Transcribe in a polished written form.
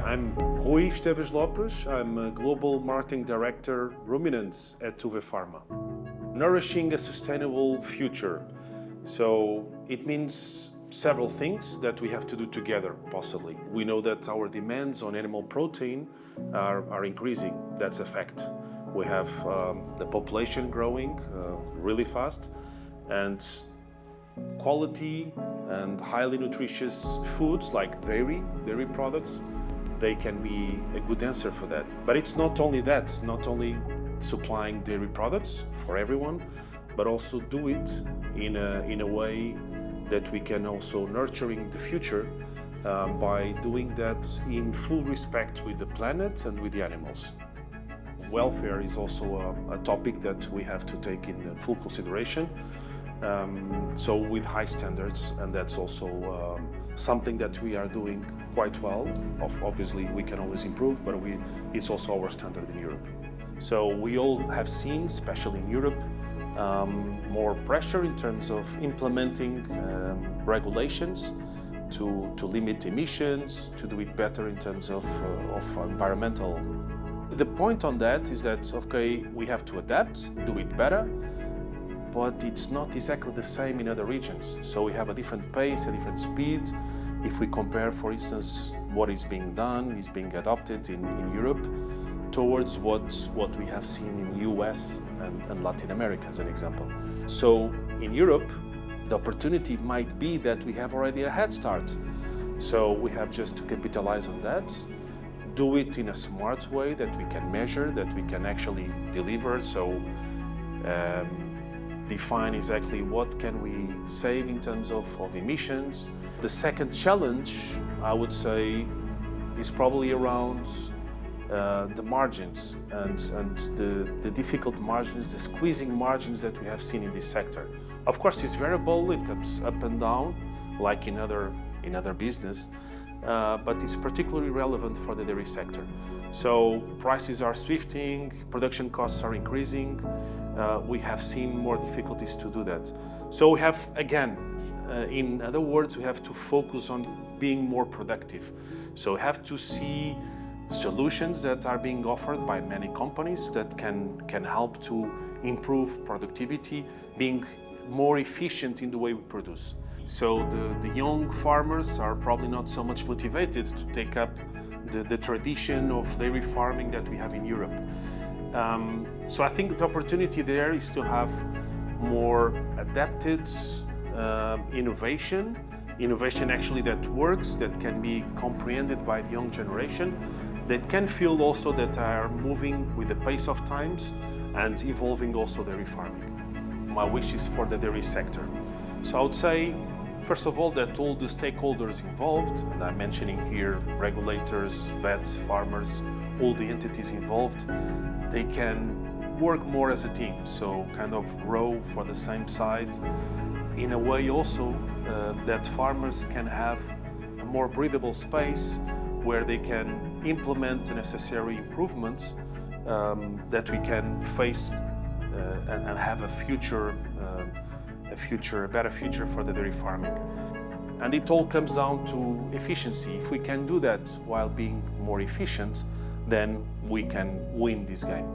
I'm Rui Esteves Lopes. I'm a Global Marketing Director, Ruminants at Huvepharma. Nourishing a sustainable future. So it means several things that we have to do together, possibly. We know that our demands on animal protein are increasing. That's a fact. We have the population growing really fast, and quality and highly nutritious foods like dairy products, they can be a good answer for that. But it's not only that, not only supplying dairy products for everyone, but also do it in a way that we can also nurturing the future by doing that in full respect with the planet and with the animals. Welfare is also a topic that we have to take in full consideration. So with high standards, and that's also something that we are doing quite well. Obviously, we can always improve, but it's also our standard in Europe. So we all have seen, especially in Europe, more pressure in terms of implementing regulations to limit emissions, to do it better in terms of environmental. The point on that is that, okay, we have to adapt, do it better, but it's not exactly the same in other regions. So we have a different pace, a different speed. If we compare, for instance, what is being done, is being adopted in Europe, towards what we have seen in the US and Latin America, as an example. So in Europe, the opportunity might be that we have already a head start. So we have just to capitalize on that, do it in a smart way that we can measure, that we can actually deliver. So define exactly what can we save in terms of emissions. The second challenge, I would say, is probably around the margins and the difficult margins, the squeezing margins that we have seen in this sector. Of course, it's variable, it comes up and down, like in other business, but it's particularly relevant for the dairy sector. So prices are shifting, production costs are increasing. We have seen more difficulties to do that. So we have, again, in other words, we have to focus on being more productive. So we have to see solutions that are being offered by many companies that can help to improve productivity, being more efficient in the way we produce. So the young farmers are probably not so much motivated to take up the tradition of dairy farming that we have in Europe. So I think the opportunity there is to have more adapted innovation actually that works, that can be comprehended by the young generation, that can feel also that are moving with the pace of times and evolving also dairy farming. My wish is for the dairy sector. So I would say, first of all, that all the stakeholders involved, and I'm mentioning here regulators, vets, farmers, all the entities involved, they can work more as a team, so kind of row for the same side, in a way also that farmers can have a more breathable space where they can implement the necessary improvements that we can face and have a better future for the dairy farming. And it all comes down to efficiency. If we can do that while being more efficient, then we can win this game.